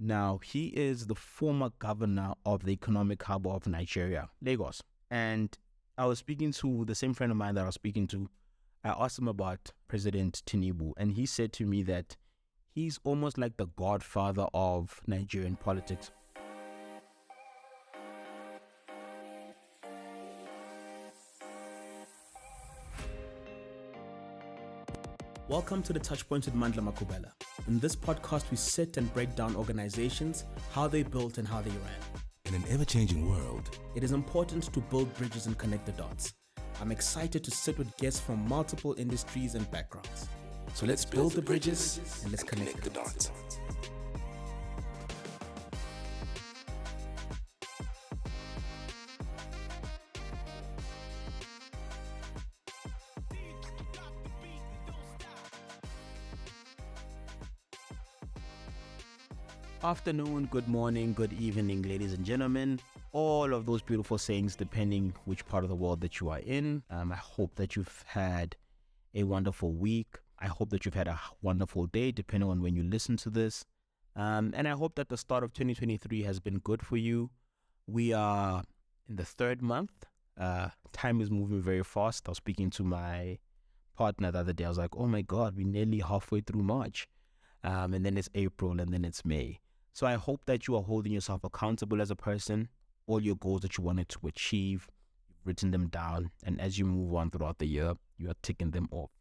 Now, he is the former governor of the economic hub of Nigeria, Lagos. And I was speaking to the same friend of mine that I was speaking to. I asked him about President Tinubu, and he said to me that he's almost like the godfather of Nigerian politics. Welcome to the Touchpoint with Mandla Makubela. In this podcast, we sit and break down organizations, how they built and how they ran. In an ever-changing world, it is important to build bridges and connect the dots. I'm excited to sit with guests from multiple industries and backgrounds. So let's build the bridges and let's connect the dots. Afternoon, good morning, good evening, ladies and gentlemen. All of those beautiful sayings depending which part of the world that you are in. I hope that you've had a wonderful week. I hope that you've had a wonderful day depending on when you listen to this. And I hope that the start of 2023 has been good for you. We are in the third month. Time is moving very fast. I was speaking to my partner the other day. I was like, oh my God, we're nearly halfway through March. And then it's April and then it's May. So I hope that you are holding yourself accountable as a person. All your goals that you wanted to achieve, you've written them down. And as you move on throughout the year, you are ticking them off.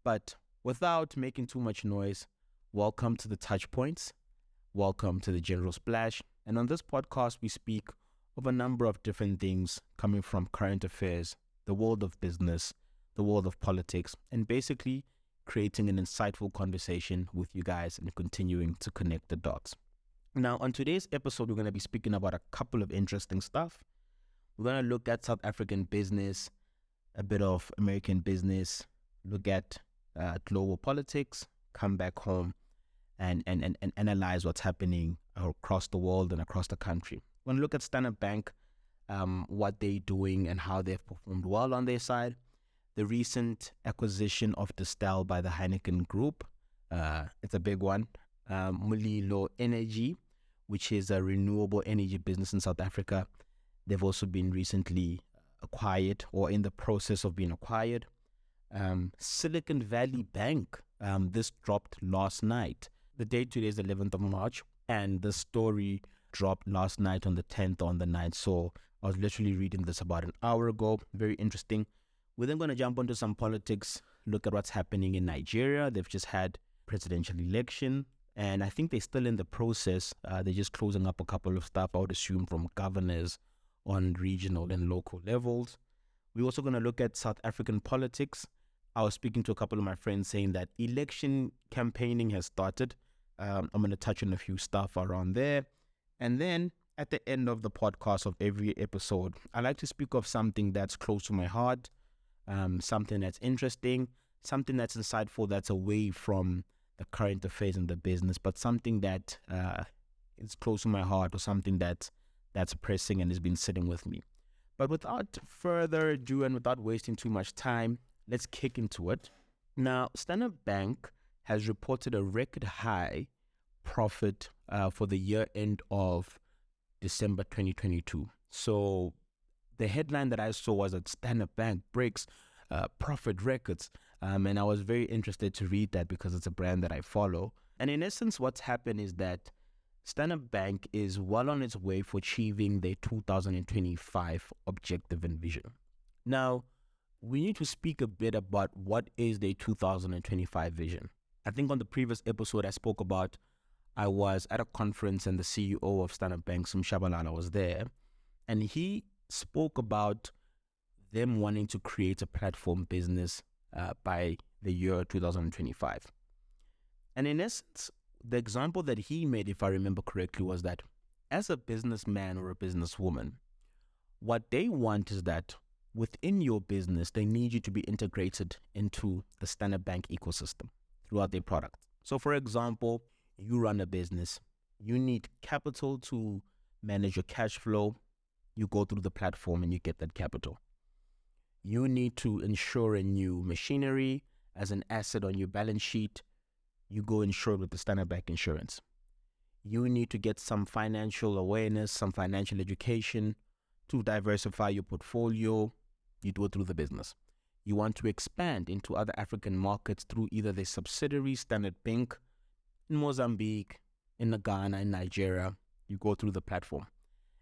But without making too much noise, welcome to the Touch Points. Welcome to the General Splash. And on this podcast, we speak of a number of different things coming from current affairs, the world of business, the world of politics, and basically creating an insightful conversation with you guys and continuing to connect the dots. Now, on today's episode, we're going to be speaking about a couple of interesting stuff. We're going to look at South African business, a bit of American business, look at global politics, come back home and analyze what's happening across the world and across the country. We're going to look at Standard Bank, what they're doing and how they've performed well on their side. The recent acquisition of Distell by the Heineken Group, it's a big one. Mulilo Energy, which is a renewable energy business in South Africa. They've also been recently acquired or in the process of being acquired. Silicon Valley Bank, this dropped last night. The date today is 11th of March, and the story dropped last night on the 10th on the 9th. So I was literally reading this about an hour ago. Very interesting. We're then going to jump onto some politics, look at what's happening in Nigeria. They've just had presidential election, and I think they're still in the process. They're just closing up a couple of stuff, I would assume, from governors on regional and local levels. We're also going to look at South African politics. I was speaking to a couple of my friends saying that election campaigning has started. I'm going to touch on a few stuff around there. And then at the end of the podcast of every episode, I like to speak of something that's close to my heart, something that's interesting, something that's insightful, that's away from the current affairs in the business, but something that is close to my heart or something that's pressing and has been sitting with me. But without further ado and without wasting too much time, let's kick into it. Now, Standard Bank has reported a record high profit for the year end of December 2022. So the headline that I saw was that Standard Bank breaks profit records. And I was very interested to read that because it's a brand that I follow. And in essence, what's happened is that Standard Bank is well on its way for achieving their 2025 objective and vision. Now, we need to speak a bit about what is their 2025 vision. I think on the previous episode I spoke about, I was at a conference and the CEO of Standard Bank, Sim Shabalala, was there. And he spoke about them wanting to create a platform business by the year 2025. And in essence, the example that he made, if I remember correctly, was that as a businessman or a businesswoman, what they want is that within your business, they need you to be integrated into the Standard Bank ecosystem throughout their products. So for example, you run a business, you need capital to manage your cash flow. You go through the platform and you get that capital. You need to insure a new machinery as an asset on your balance sheet. You go insure with the Standard Bank Insurance. you need to get some financial awareness, some financial education to diversify your portfolio. You do it through the business. You want to expand into other African markets through either the subsidiary, Standard Bank, in Mozambique, in Ghana, in Nigeria. You go through the platform.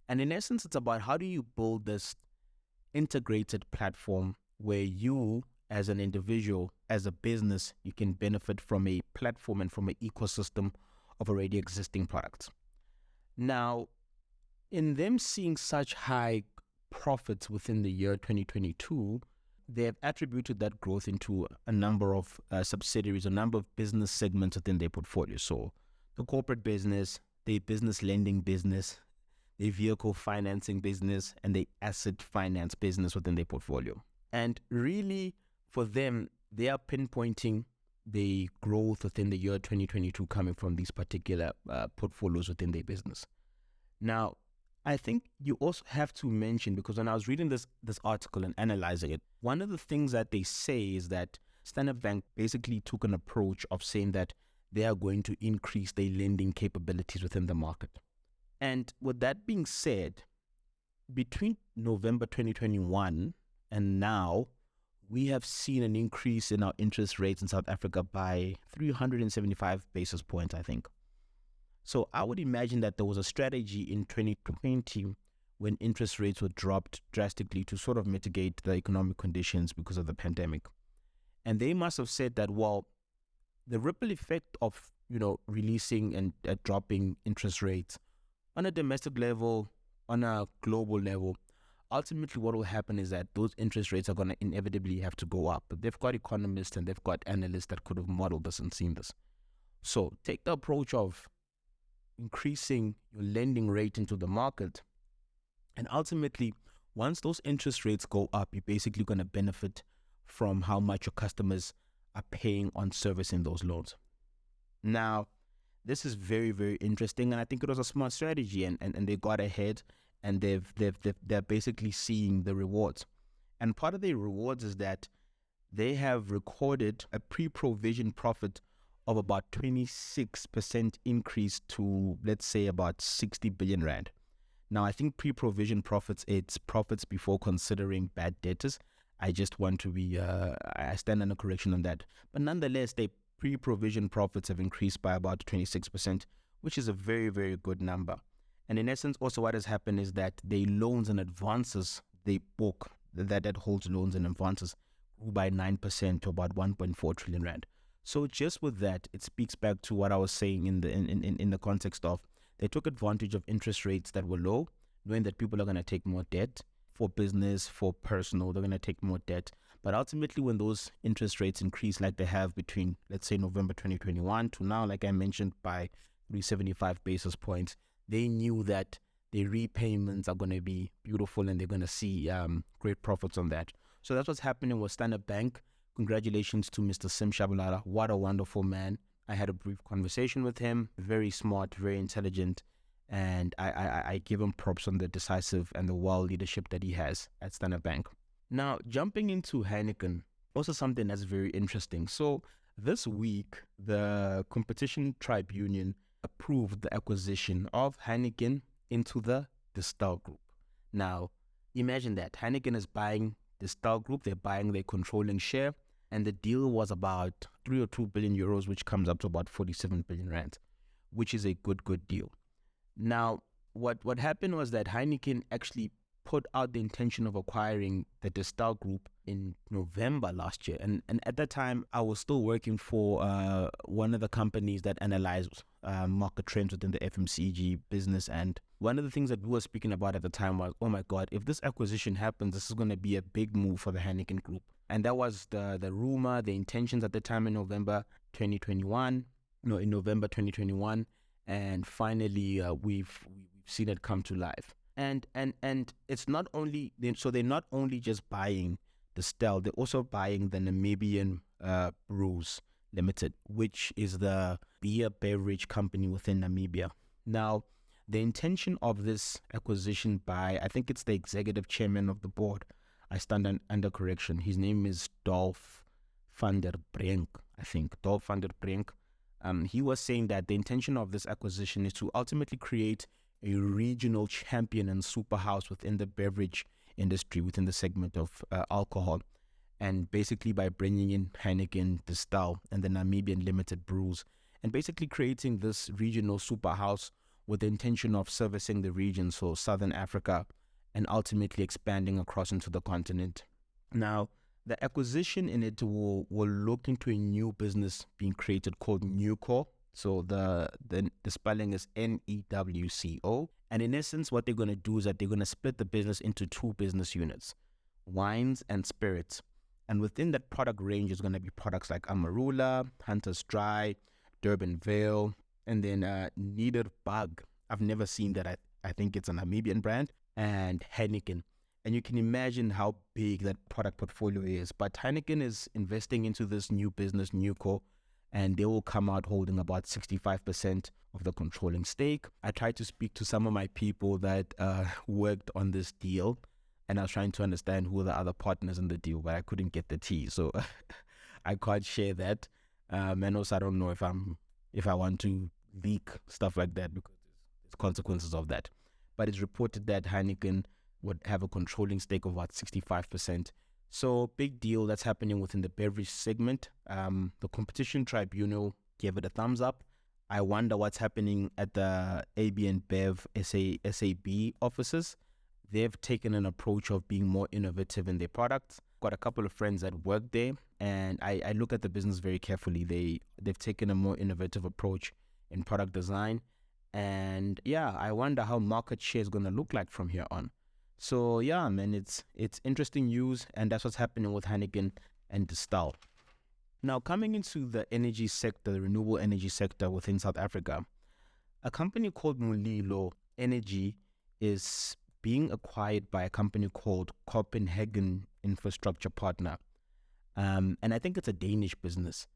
And in essence, it's about how do you build this integrated platform where you, as an individual, as a business, you can benefit from a platform and from an ecosystem of already existing products. Now, in them seeing such high profits within the year 2022, they have attributed that growth into a number of subsidiaries, a number of business segments within their portfolio. So the corporate business, the business lending business, the vehicle financing business, and the asset finance business within their portfolio. And really, for them, they are pinpointing the growth within the year 2022 coming from these particular portfolios within their business. Now, I think you also have to mention, because when I was reading this article and analyzing it, one of the things that they say is that Standard Bank basically took an approach of saying that they are going to increase their lending capabilities within the market. And with that being said, between November 2021 and now, we have seen an increase in our interest rates in South Africa by 375 basis points, I think. So I would imagine that there was a strategy in 2020 when interest rates were dropped drastically to sort of mitigate the economic conditions because of the pandemic. And they must have said that, well, the ripple effect of, releasing and dropping interest rates on a domestic level, on a global level, ultimately what will happen is that those interest rates are going to inevitably have to go up. But they've got economists and they've got analysts that could have modeled this and seen this. So take the approach of increasing your lending rate into the market, and ultimately, once those interest rates go up, you're basically going to benefit from how much your customers are paying on servicing those loans. Now, this is very, very interesting, and I think it was a smart strategy, and they got ahead, and they're basically seeing the rewards. And part of the rewards is that they have recorded a pre-provision profit of about 26% increase to, let's say, about 60 billion rand. Now, I think pre-provision profits, it's profits before considering bad debtors. I just want to be, I stand under correction on that. But nonetheless, the pre-provision profits have increased by about 26%, which is a very, very good number. And in essence, also what has happened is that the loans and advances, the book that holds loans and advances, grew by 9% to about 1.4 trillion rand. So just with that, it speaks back to what I was saying in the context of they took advantage of interest rates that were low, knowing that people are going to take more debt for business, for personal, they're going to take more debt. But ultimately, when those interest rates increase like they have between, let's say, November 2021 to now, like I mentioned, by 375 basis points, they knew that the repayments are going to be beautiful and they're going to see great profits on that. So that's what's happening with Standard Bank. Congratulations to Mr. Sim Shabalala. What a wonderful man. I had a brief conversation with him. Very smart, very intelligent. And I give him props on the decisive and the wild leadership that he has at Standard Bank. Now, jumping into Heineken, also something that's very interesting. So this week, the Competition Tribunal approved the acquisition of Heineken into the Distell Group. Now, imagine that. Heineken is buying Distell Group. They're buying their controlling share. And the deal was about 3 or 2 billion euros, which comes up to about 47 billion rand, which is a good deal. Now, what happened was that Heineken actually put out the intention of acquiring the Distell Group in November last year. And at that time, I was still working for one of the companies that analyze market trends within the FMCG business. And one of the things that we were speaking about at the time was, oh my God, if this acquisition happens, this is going to be a big move for the Heineken Group. And that was the rumor, the intentions at the time in November 2021. And finally, we've seen it come to life. And it's not only, so they're not only just buying Distell, they're also buying the Namibian Brews Limited, which is the beer beverage company within Namibia. Now, the intention of this acquisition by, I think it's the executive chairman of the board, I stand under correction. His name is Dolf van der Brink, I think. Dolf van der Brink. He was saying that the intention of this acquisition is to ultimately create a regional champion and superhouse within the beverage industry, within the segment of alcohol. And basically by bringing in Heineken, Distell, and the Namibian Limited Brews, and basically creating this regional superhouse with the intention of servicing the region, so Southern Africa, and ultimately expanding across into the continent. Now, the acquisition in it will look into a new business being created called Newco. So the spelling is NEWCO. And in essence, what they're going to do is that they're going to split the business into two business units, wines and spirits. And within that product range is going to be products like Amarula, Hunter's Dry, Durban Vale, and then Niederbag. I've never seen that. I think it's a Namibian brand, and Heineken. And you can imagine how big that product portfolio is. But Heineken is investing into this new business, Newco, and they will come out holding about 65% of the controlling stake. I tried to speak to some of my people that worked on this deal, and I was trying to understand who are the other partners in the deal, but I couldn't get the tea, so I can't share that. And also, I don't know if I want to leak stuff like that because there's consequences of that. But it's reported that Heineken would have a controlling stake of about 65%. So big deal that's happening within the beverage segment. The Competition Tribunal gave it a thumbs up. I wonder what's happening at the AB and Bev SAB offices. They've taken an approach of being more innovative in their products. Got a couple of friends that work there, and I look at the business very carefully. They've taken a more innovative approach in product design, and yeah, I wonder how market share is going to look like from here on. So yeah, man, it's interesting news, and that's what's happening with Heineken and Distell. Now, coming into the energy sector, the renewable energy sector within South Africa, a company called Mulilo Energy is being acquired by a company called Copenhagen Infrastructure Partner. And I think it's a Danish business.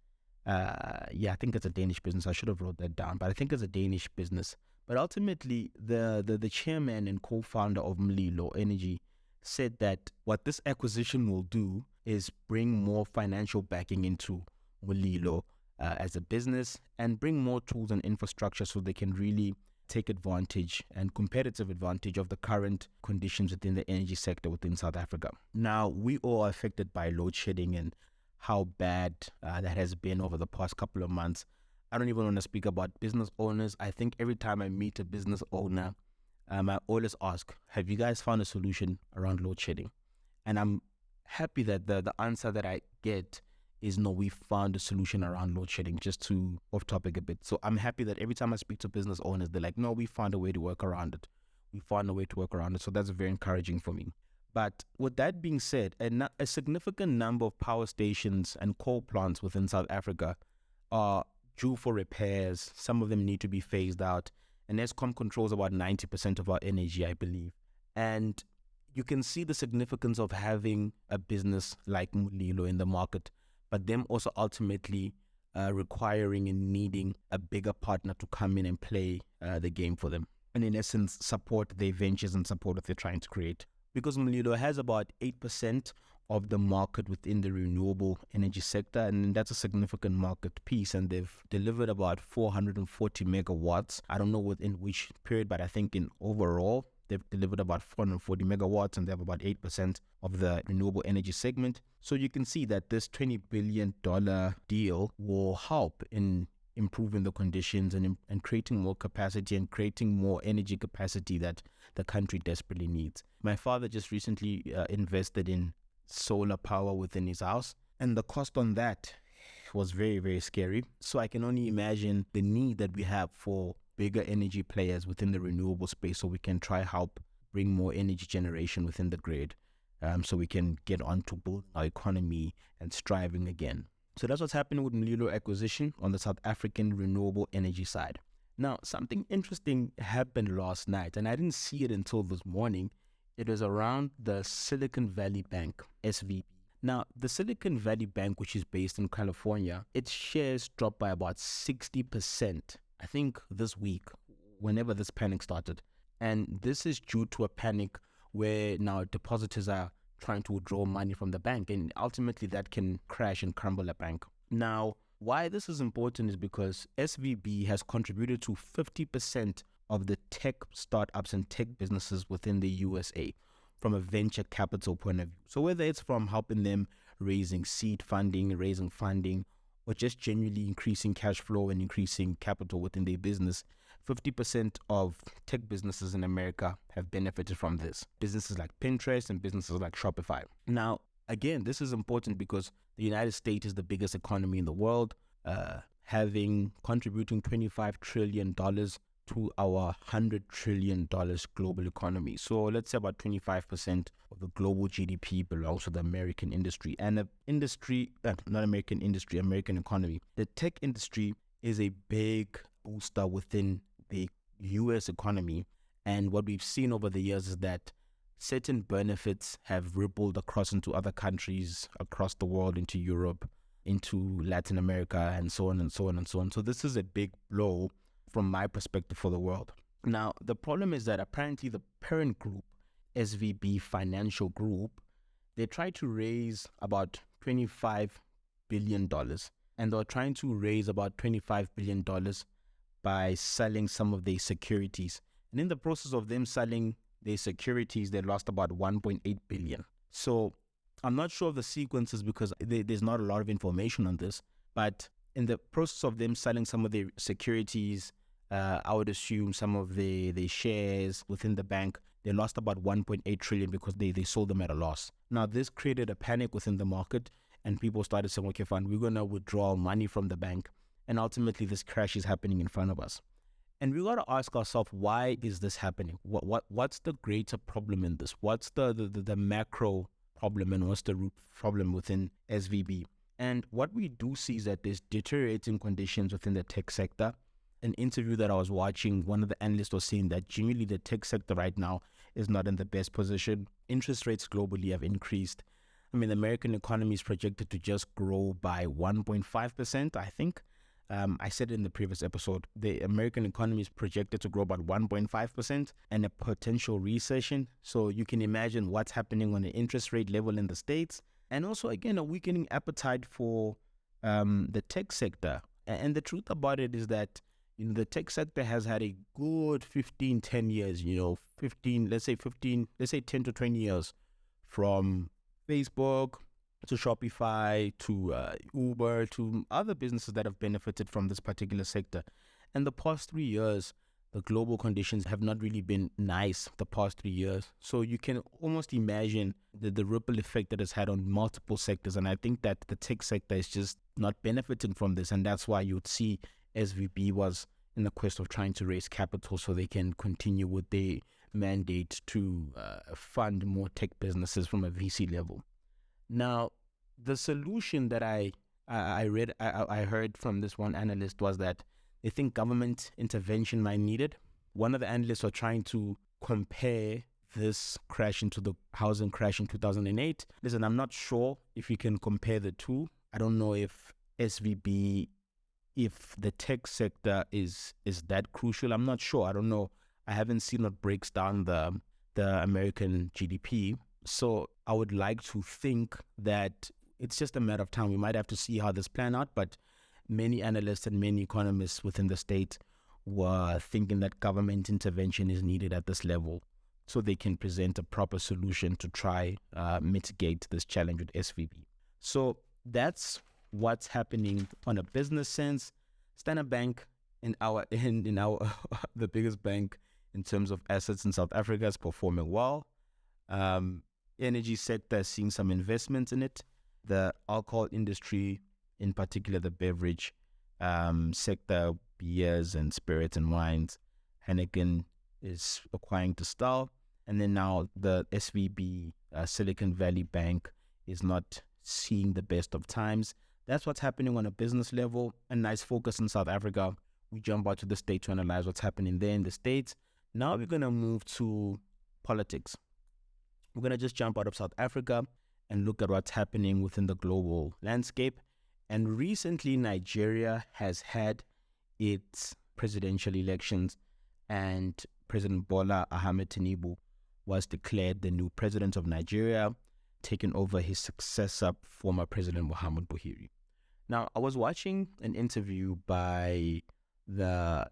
I think it's a Danish business. I should have wrote that down, but I think it's a Danish business. But ultimately, the chairman and co-founder of Mulilo Energy said that what this acquisition will do is bring more financial backing into Mulilo as a business and bring more tools and infrastructure so they can really take advantage and competitive advantage of the current conditions within the energy sector within South Africa. Now, we all are affected by load shedding and how bad that has been over the past couple of months. I don't even want to speak about business owners. I think every time I meet a business owner, I always ask, have you guys found a solution around load shedding? And I'm happy that the answer that I get is no, we found a solution around load shedding, just to off topic a bit. So I'm happy that every time I speak to business owners, they're like, no, we found a way to work around it. We found a way to work around it. So that's very encouraging for me. But with that being said, a significant number of power stations and coal plants within South Africa are due for repairs. Some of them need to be phased out. And Eskom controls about 90% of our energy, I believe. And you can see the significance of having a business like Mulilo in the market, but them also ultimately requiring and needing a bigger partner to come in and play the game for them. And in essence, support their ventures and support what they're trying to create. Because Mulilo has about 8% of the market within the renewable energy sector, and that's a significant market piece, and they've delivered about 440 megawatts. I don't know within which period, but I think in overall, they've delivered about 440 megawatts, and they have about 8% of the renewable energy segment. So you can see that this $20 billion deal will help in improving the conditions and creating more capacity and creating more energy capacity that the country desperately needs. My father just recently invested in solar power within his house, and the cost on that was very, very scary. So I can only imagine the need that we have for bigger energy players within the renewable space, so we can try help bring more energy generation within the grid, so we can get on to building our economy and striving again. So that's what's happening with Mulilo acquisition on the South African renewable energy side. Now, something interesting happened last night, and I didn't see it until this morning. It was around the Silicon Valley Bank, SVB. Now, the Silicon Valley Bank, which is based in California, its shares dropped by about 60%, I think this week, whenever this panic started. And this is due to a panic where now depositors are trying to withdraw money from the bank, and ultimately that can crash and crumble a bank. Now, why this is important is because SVB has contributed to 50% of the tech startups and tech businesses within the USA from a venture capital point of view. So whether it's from helping them raising seed funding, raising funding, or just genuinely increasing cash flow and increasing capital within their business, 50% of tech businesses in America have benefited from this. Businesses like Pinterest and businesses like Shopify. Now, again, this is important because the United States is the biggest economy in the world, contributing $25 trillion to our $100 trillion global economy. So let's say about 25% of the global GDP belongs to the American industry. And American economy. The tech industry is a big booster within the US economy. And what we've seen over the years is that certain benefits have rippled across into other countries across the world, into Europe, into Latin America, and so on and so on and so on. So this is a big blow from my perspective for the world. Now, the problem is that apparently the parent group, SVB Financial Group, they tried to raise about $25 billion. And they're trying to raise about $25 billion by selling some of their securities. And in the process of them selling their securities, they lost about $1.8 billion. So I'm not sure of the sequences because there's not a lot of information on this. But in the process of them selling some of their securities, I would assume some of the shares within the bank, they lost about 1.8 trillion because they sold them at a loss. Now, this created a panic within the market and people started saying, okay, fine, we're going to withdraw money from the bank. And ultimately, this crash is happening in front of us. And we got to ask ourselves, why is this happening? What's the greater problem in this? What's the macro problem and what's the root problem within SVB? And what we do see is that there's deteriorating conditions within the tech sector. An interview that I was watching, one of the analysts was saying that genuinely the tech sector right now is not in the best position. Interest rates globally have increased. I mean, the American economy is projected to just grow by 1.5%, I think. I said in the previous episode, the American economy is projected to grow about 1.5% and a potential recession. So you can imagine what's happening on the interest rate level in the States. And also, again, a weakening appetite for the tech sector. And the truth about it is that, the tech sector has had a good 10 years, 10 to 20 years from Facebook to Shopify to Uber to other businesses that have benefited from this particular sector. And the past 3 years, the global conditions have not really been nice the past 3 years. So you can almost imagine the ripple effect that it's had on multiple sectors. And I think that the tech sector is just not benefiting from this. And that's why you would see SVB was in the quest of trying to raise capital so they can continue with their mandate to fund more tech businesses from a VC level. Now, the solution that I heard from this one analyst was that they think government intervention might be needed. One of the analysts are trying to compare this crash into the housing crash in 2008. Listen, I'm not sure if you can compare the two. I don't know if the tech sector is that crucial. I'm not sure. I don't know. I haven't seen what breaks down the American GDP. So I would like to think that it's just a matter of time. We might have to see how this plan out, but many analysts and many economists within the state were thinking that government intervention is needed at this level so they can present a proper solution to try mitigate this challenge with SVB. So that's what's happening on a business sense. Standard Bank in our the biggest bank in terms of assets in South Africa is performing well. Energy sector is seeing some investments in it. The alcohol industry, in particular the beverage sector, beers and spirits and wines, Heineken is acquiring Distell. And then now the SVB, Silicon Valley Bank, is not seeing the best of times. That's what's happening on a business level. A nice focus in South Africa. We jump out to the States to analyze what's happening there in the States. Now we're going to move to politics. We're going to just jump out of South Africa and look at what's happening within the global landscape. And recently, Nigeria has had its presidential elections, and President Bola Ahmed Tinubu was declared the new president of Nigeria, taking over his successor, former President Muhammadu Buhari. Now, I was watching an interview by I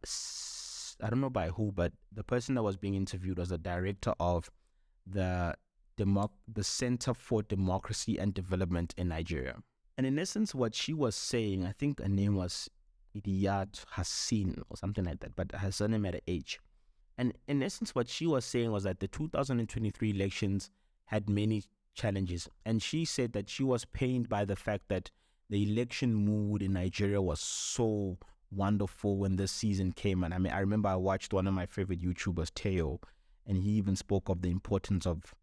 don't know by who, but the person that was being interviewed was the director of the the Center for Democracy and Development in Nigeria. And in essence, what she was saying, I think her name was Idiyat Hassin or something like that, but her surname had an H. And in essence, what she was saying was that the 2023 elections had many challenges. And she said that she was pained by the fact that the election mood in Nigeria was so wonderful when this season came. And I mean, I remember I watched one of my favorite YouTubers, Teo, and he even spoke of the importance of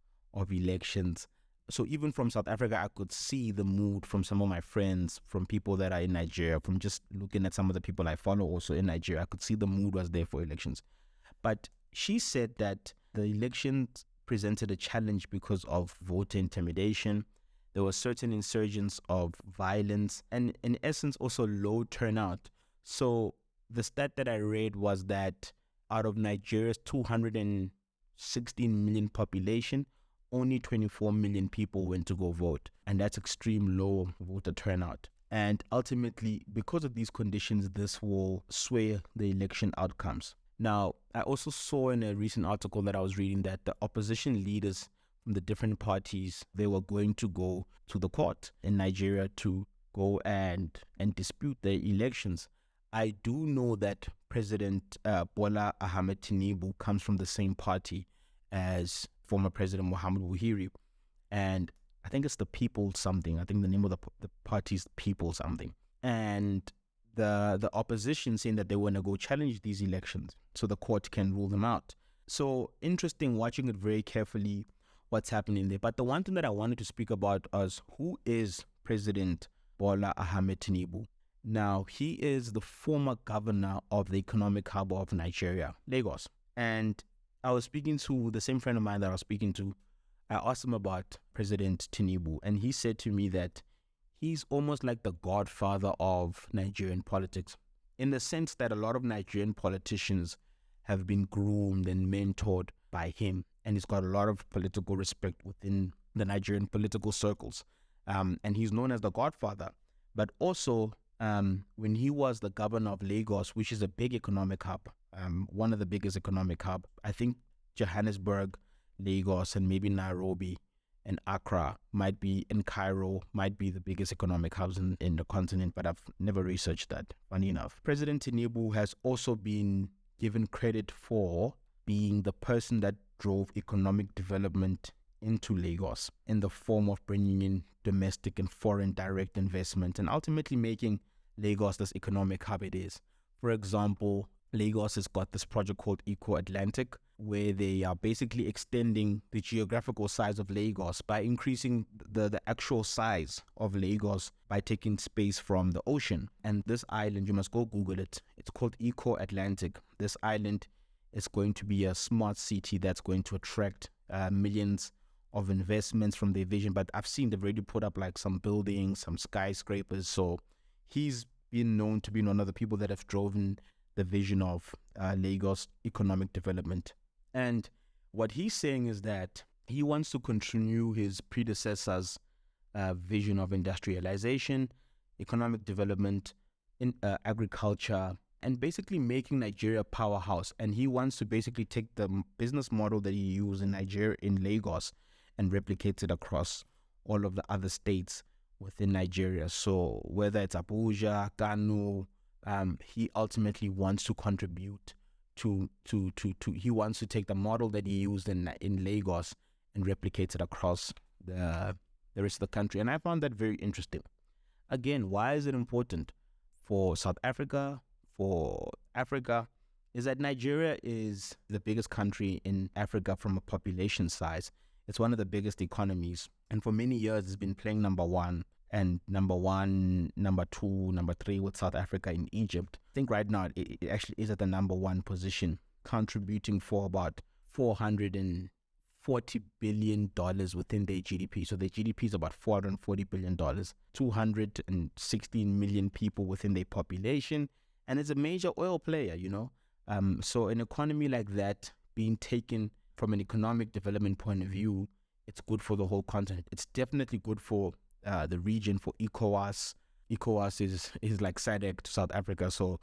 elections. So even from South Africa, I could see the mood from some of my friends, from people that are in Nigeria, from just looking at some of the people I follow also in Nigeria. I could see the mood was there for elections. But she said that the elections presented a challenge because of voter intimidation. There were certain insurgents of violence and, in essence, also low turnout. So the stat that I read was that out of Nigeria's 216 million population, only 24 million people went to go vote. And that's extreme low voter turnout. And ultimately, because of these conditions, this will sway the election outcomes. Now, I also saw in a recent article that I was reading that the opposition leaders from the different parties, they were going to go to the court in Nigeria to go and dispute the elections. I do know that President Bola Ahmed Tinubu comes from the same party as former President Muhammad Buhari, and I think it's the People something. I think the name of the party is People something. And the opposition saying that they want to go challenge these elections so the court can rule them out. So interesting watching it very carefully, what's happening there. But the one thing that I wanted to speak about is who is President Bola Ahmed Tinubu. Now, he is the former governor of the economic hub of Nigeria, Lagos. And I was speaking to the same friend of mine that I was speaking to. I asked him about President Tinubu, and he said to me that he's almost like the godfather of Nigerian politics, in the sense that a lot of Nigerian politicians have been groomed and mentored by him, and he's got a lot of political respect within the Nigerian political circles. And he's known as the godfather. But also, when he was the governor of Lagos, which is a big economic hub, one of the biggest economic hub, I think Johannesburg, Lagos, and maybe Nairobi and Accra might be, in Cairo, might be the biggest economic hubs in the continent, but I've never researched that, funny enough. President Tinubu has also been given credit for being the person that drove economic development into Lagos in the form of bringing in domestic and foreign direct investment and ultimately making Lagos this economic hub it is. For example, Lagos has got this project called Eco Atlantic, where they are basically extending the geographical size of Lagos by increasing the actual size of Lagos by taking space from the ocean. And this island, you must go Google it. It's called Eco Atlantic. This island is going to be a smart city that's going to attract millions of investments from their vision. But I've seen they've already put up like some buildings, some skyscrapers. So he's been known to be one of the people that have driven the vision of Lagos economic development. And what he's saying is that he wants to continue his predecessor's vision of industrialization, economic development, in agriculture, and basically making Nigeria a powerhouse. And he wants to basically take the business model that he used in Nigeria, in Lagos, and replicate it across all of the other states within Nigeria. So whether it's Abuja, Kano, he ultimately wants to contribute to he wants to take the model that he used in Lagos and replicate it across the rest of the country. And I found that very interesting. Again, why is it important for South Africa, for Africa, is that Nigeria is the biggest country in Africa from a population size. It's one of the biggest economies. And for many years, it's been playing number one, number two, number three with South Africa and Egypt. I think right now it actually is at the number one position, contributing for about $440 billion within their GDP. So their GDP is about $440 billion, 216 million people within their population. And it's a major oil player, you know. So an economy like that being taken from an economic development point of view, it's good for the whole continent. It's definitely good for the region, for ECOWAS, ECOWAS is like SADC to South Africa. So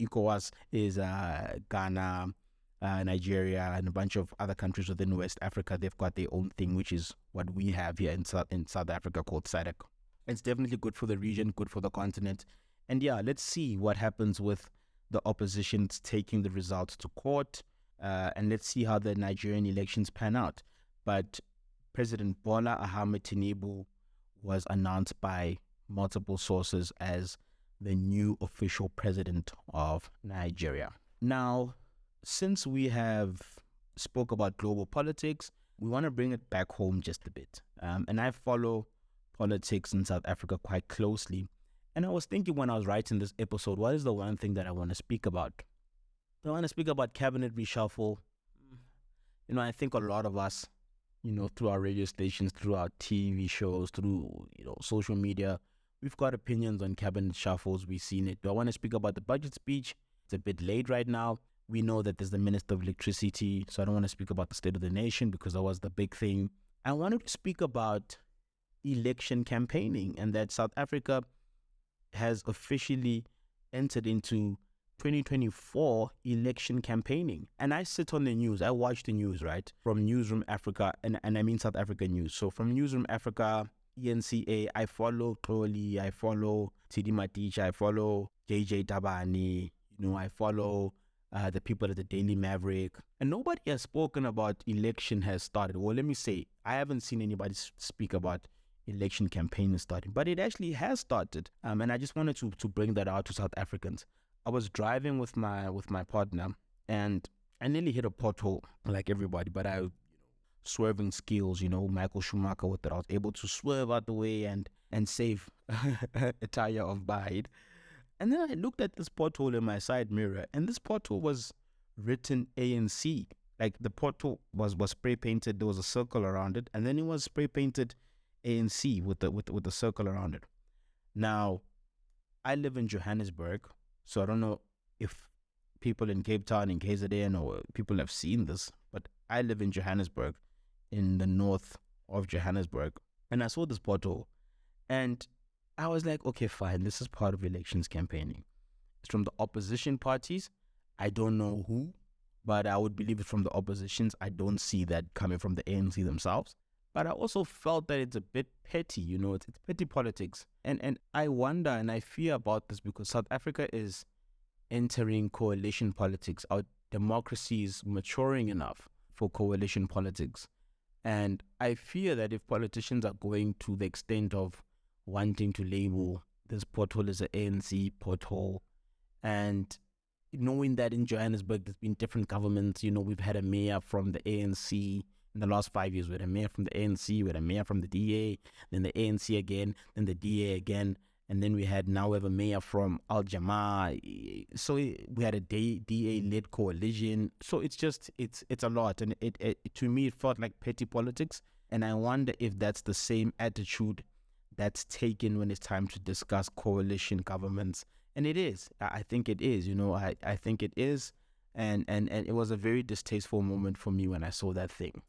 ECOWAS is Ghana, Nigeria, and a bunch of other countries within West Africa. They've got their own thing, which is what we have here in South Africa called SADC. It's definitely good for the region, good for the continent. And yeah, let's see what happens with the opposition's taking the results to court. And let's see how the Nigerian elections pan out. But President Bola Ahmed Tinubu was announced by multiple sources as the new official president of Nigeria. Now, since we have spoke about global politics, we want to bring it back home just a bit. And I follow politics in South Africa quite closely. And I was thinking when I was writing this episode, what is the one thing that I want to speak about? I want to speak about cabinet reshuffle. I think a lot of us, through our radio stations, through our TV shows, through, social media, we've got opinions on cabinet shuffles. We've seen it. Do I want to speak about the budget speech? It's a bit late right now. We know that there's the Minister of Electricity, so I don't want to speak about the State of the Nation because that was the big thing. I wanted to speak about election campaigning and that South Africa has officially entered into 2024 election campaigning. And I sit on the news. I watch the news, right? From Newsroom Africa, and I mean South African news. So from Newsroom Africa, ENCA, I follow Crowley, I follow Tidi Maticha, I follow JJ Tabani, I follow the people at the Daily Maverick. And nobody has spoken about election has started. Well, let me say, I haven't seen anybody speak about election campaign starting, but it actually has started. And I just wanted to bring that out to South Africans. I was driving with my partner, and I nearly hit a pothole like everybody, but swerving skills, Michael Schumacher with it. I was able to swerve out the way and save a tire of Bide. And then I looked at this pothole in my side mirror, and this pothole was written ANC. Like the pothole was spray painted. There was a circle around it, and then it was spray painted ANC with the circle around it. Now, I live in Johannesburg, so I don't know if people in Cape Town, in KZN, or people have seen this, but I live in Johannesburg, in the north of Johannesburg, and I saw this pothole, and I was like, okay, fine, this is part of elections campaigning. It's from the opposition parties. I don't know who, but I would believe it's from the oppositions. I don't see that coming from the ANC themselves. But I also felt that it's a bit petty, it's petty politics. And I wonder and I fear about this because South Africa is entering coalition politics. Our democracy is maturing enough for coalition politics. And I fear that if politicians are going to the extent of wanting to label this pothole as an ANC pothole, and knowing that in Johannesburg there's been different governments, we've had a mayor from the ANC in the last 5 years. We had a mayor from the ANC, we had a mayor from the DA, then the ANC again, then the DA again, and then we have a mayor from Al Jamaa. So we had a DA-led coalition. So it's a lot, and it to me it felt like petty politics, and I wonder if that's the same attitude that's taken when it's time to discuss coalition governments. And it is. I think it is. I think it is, and it was a very distasteful moment for me when I saw that thing.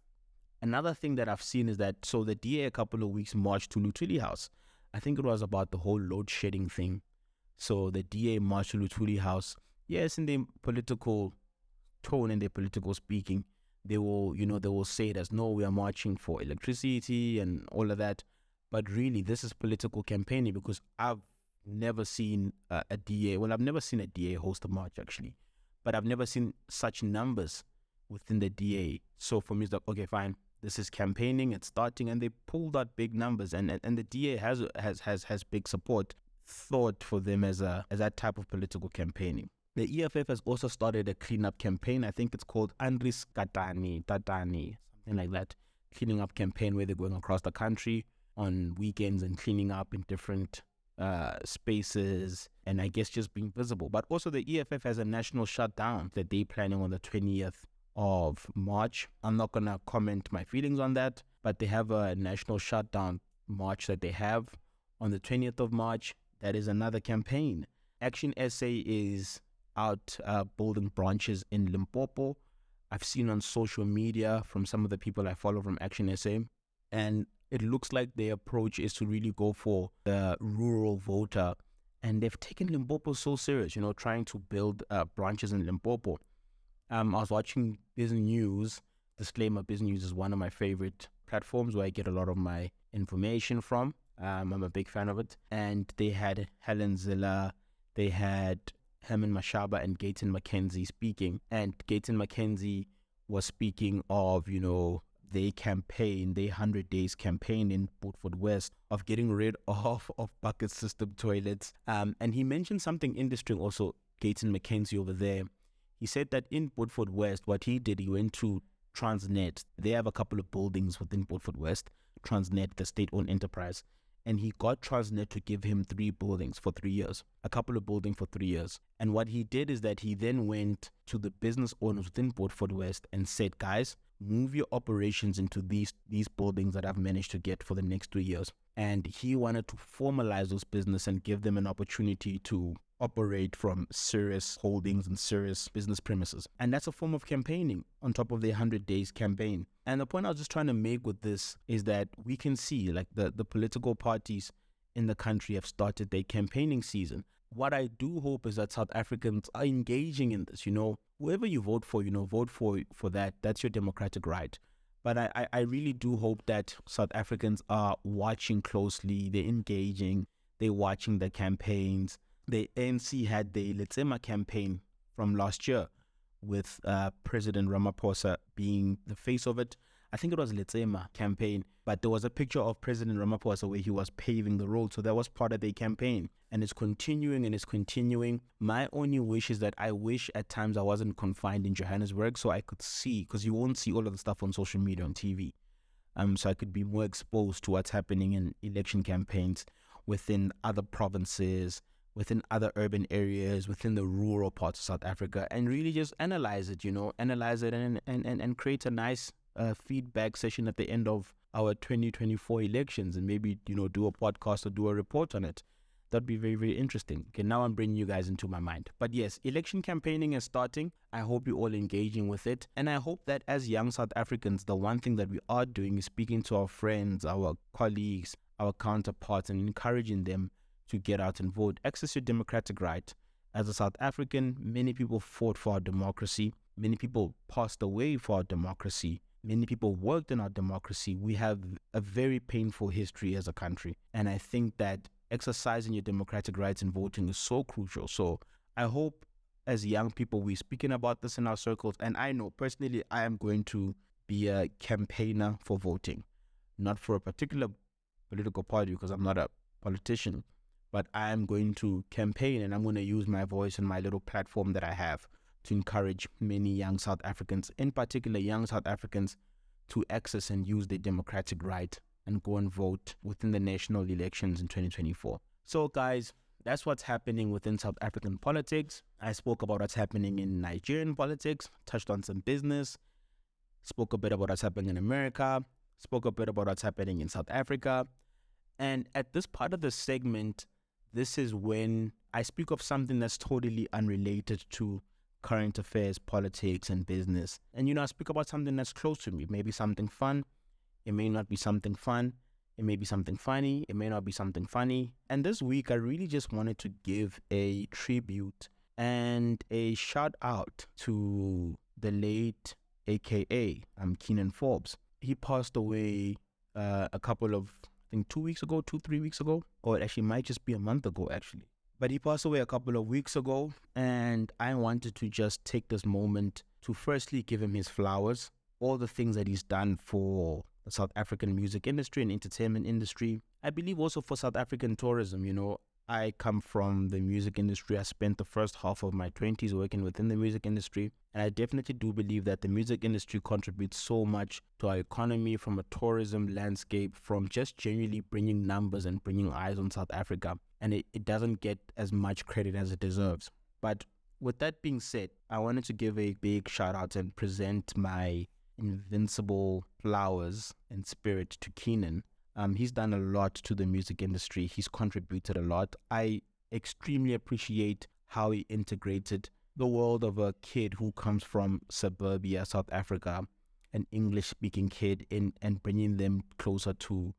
Another thing that I've seen is that, so the DA a couple of weeks marched to Luthuli House. I think it was about the whole load shedding thing. So the DA marched to Luthuli House. Yes, in their political tone and their political speaking, they will say it as, no, we are marching for electricity and all of that. But really, this is political campaigning because I've never seen a DA. Well, I've never seen a DA host a march, actually. But I've never seen such numbers within the DA. So for me, it's like, okay, fine. This is campaigning, it's starting, and they pulled out big numbers, and the DA has big support thought for them as that type of political campaigning. The EFF has also started a cleanup campaign. I think it's called Andris Tatani, something like that. Cleaning up campaign where they're going across the country on weekends and cleaning up in different spaces, and I guess just being visible. But also the EFF has a national shutdown that they're planning on the 20th of March. I'm not going to comment my feelings on that, but they have a national shutdown march that they have on the 20th of March. That is another campaign. Action SA is out building branches in Limpopo. I've seen on social media from some of the people I follow from Action SA, and it looks like their approach is to really go for the rural voter. And they've taken Limpopo so serious, trying to build branches in Limpopo. I was watching Biz News. Disclaimer, Biz News is one of my favorite platforms where I get a lot of my information from. I'm a big fan of it. And they had Helen Ziller, they had Herman Mashaba and Gayton McKenzie speaking. And Gayton McKenzie was speaking of, their campaign, their 100 days campaign in Beaufort West of getting rid of bucket system toilets. And he mentioned something interesting also, Gayton McKenzie over there. He said that in Beaufort West, what he did, he went to Transnet. They have a couple of buildings within Beaufort West, Transnet, the state-owned enterprise. And he got Transnet to give him 3 buildings for 3 years, a couple of buildings for 3 years. And what he did is that he then went to the business owners within Beaufort West and said, guys, move your operations into these buildings that I've managed to get for the next 3 years. And he wanted to formalize those business and give them an opportunity to operate from serious holdings and serious business premises. And that's a form of campaigning on top of the 100 days campaign. And the point I was just trying to make with this is that we can see like the political parties in the country have started their campaigning season. What I do hope is that South Africans are engaging in this. Whoever you vote for, vote for that. That's your democratic right. But I really do hope that South Africans are watching closely, they're engaging, they're watching the campaigns. The ANC had the Letsema campaign from last year with President Ramaphosa being the face of it. I think it was Letsema campaign, but there was a picture of President Ramaphosa where he was paving the road. So that was part of the campaign, and it's continuing and it's continuing. My only wish is that I wish at times I wasn't confined in Johannesburg so I could see, because you won't see all of the stuff on social media, on TV. So I could be more exposed to what's happening in election campaigns within other provinces, within other urban areas, within the rural parts of South Africa, and really just analyze it, and create a nice feedback session at the end of our 2024 elections, and maybe, do a podcast or do a report on it. That'd be very, very interesting. Okay, now I'm bringing you guys into my mind. But yes, election campaigning is starting. I hope you're all engaging with it. And I hope that as young South Africans, the one thing that we are doing is speaking to our friends, our colleagues, our counterparts, and encouraging them to get out and vote. Exercise your democratic right. As a South African, many people fought for our democracy. Many people passed away for our democracy. Many people worked in our democracy. We have a very painful history as a country. And I think that exercising your democratic rights and voting is so crucial. So I hope as young people, we're speaking about this in our circles. And I know personally, I am going to be a campaigner for voting, not for a particular political party because I'm not a politician. But I am going to campaign, and I'm going to use my voice and my little platform that I have to encourage many young South Africans, in particular young South Africans, to access and use their democratic right and go and vote within the national elections in 2024. So guys, that's what's happening within South African politics. I spoke about what's happening in Nigerian politics, touched on some business, spoke a bit about what's happening in America, spoke a bit about what's happening in South Africa. And at this part of the segment, this is when I speak of something that's totally unrelated to current affairs, politics, and business. And, I speak about something that's close to me. Maybe something fun. It may not be something fun. It may be something funny. It may not be something funny. And this week, I really just wanted to give a tribute and a shout out to the late AKA, Keenan Forbes. He passed away a couple of, I think 3 weeks ago, or it actually might just be a month ago actually. But he passed away a couple of weeks ago, and I wanted to just take this moment to firstly give him his flowers, all the things that he's done for the South African music industry and entertainment industry. I believe also for South African tourism. I come from the music industry. I spent the first half of my 20s working within the music industry. And I definitely do believe that the music industry contributes so much to our economy, from a tourism landscape, from just genuinely bringing numbers and bringing eyes on South Africa. And it doesn't get as much credit as it deserves. But with that being said, I wanted to give a big shout out and present my invincible flowers and spirit to Keenan. He's done a lot to the music industry. He's contributed a lot. I extremely appreciate how he integrated the world of a kid who comes from suburbia, South Africa, an English speaking kid in and bringing them closer to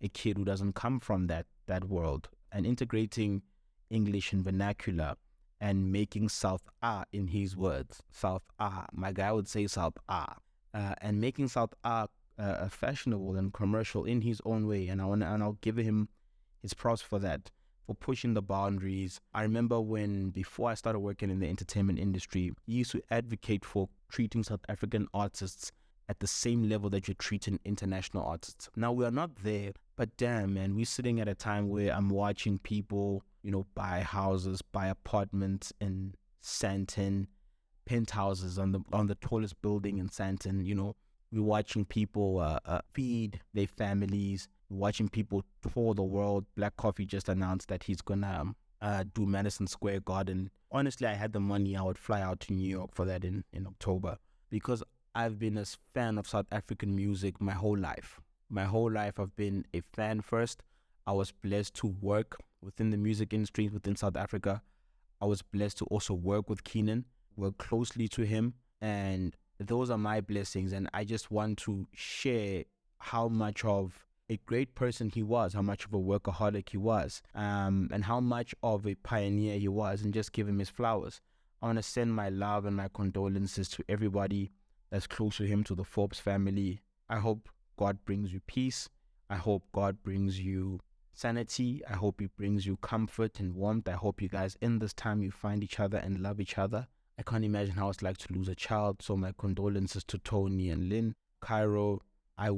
a kid who doesn't come from that world, and integrating English and vernacular and making South A in his words. South A. My guy would say South A. And making South A fashionable and commercial in his own way. And I'll give him his props for that, for pushing the boundaries. I remember before I started working in the entertainment industry, he used to advocate for treating South African artists at the same level that you're treating international artists. Now, we are not there, but damn, man, we're sitting at a time where I'm watching people, buy houses, buy apartments in Sandton, penthouses on the tallest building in Sandton. We're watching people feed their families. We're watching people tour the world. Black Coffee just announced that he's gonna do Madison Square Garden. Honestly, I had the money, I would fly out to New York for that in October, because I've been a fan of South African music my whole life. My whole life I've been a fan first. I was blessed to work within the music industry within South Africa. I was blessed to also work with Keenan, work closely to him, and those are my blessings. And I just want to share how much of a great person he was, how much of a workaholic he was, and how much of a pioneer he was, and just give him his flowers. I want to send my love and my condolences to everybody that's close to him, to the Forbes family. I hope God brings you peace. I hope God brings you sanity. I hope he brings you comfort and warmth. I hope you guys in this time you find each other and love each other. I can't imagine how it's like to lose a child, so my condolences to Tony and Lynn. Cairo, I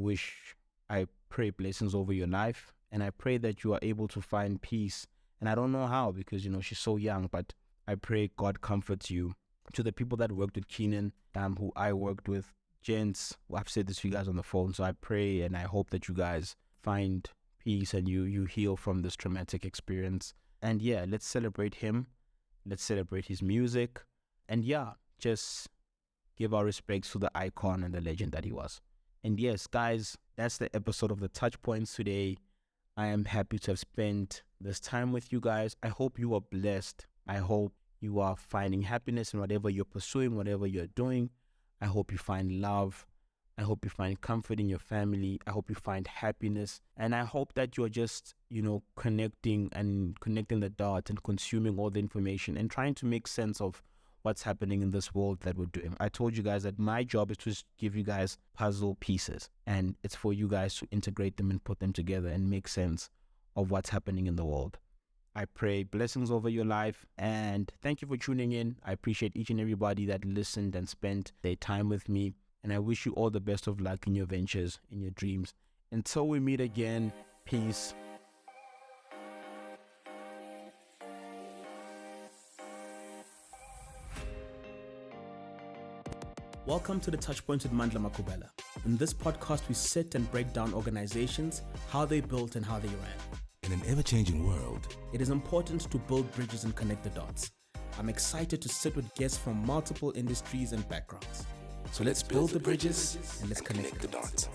pray blessings over your life, and I pray that you are able to find peace. And I don't know how, because she's so young, but I pray God comforts you. To the people that worked with Keenan, who I worked with, gents, I've said this to you guys on the phone, so I pray and I hope that you guys find peace and you heal from this traumatic experience. And yeah, let's celebrate him. Let's celebrate his music. And yeah, just give our respects to the icon and the legend that he was. And yes, guys, that's the episode of the Touch Points today. I am happy to have spent this time with you guys. I hope you are blessed. I hope you are finding happiness in whatever you're pursuing, whatever you're doing. I hope you find love. I hope you find comfort in your family. I hope you find happiness. And I hope that you're just, connecting the dots and consuming all the information and trying to make sense of what's happening in this world that we're doing. I told you guys that my job is to just give you guys puzzle pieces, and it's for you guys to integrate them and put them together and make sense of what's happening in the world. I pray blessings over your life, and thank you for tuning in. I appreciate each and everybody that listened and spent their time with me, and I wish you all the best of luck in your ventures, in your dreams. Until we meet again, peace. Welcome to the Touchpoint with Mandla Makubela. In this podcast, we sit and break down organizations, how they built and how they ran. In an ever-changing world, it is important to build bridges and connect the dots. I'm excited to sit with guests from multiple industries and backgrounds. so let's build the bridges and let's connect the dots.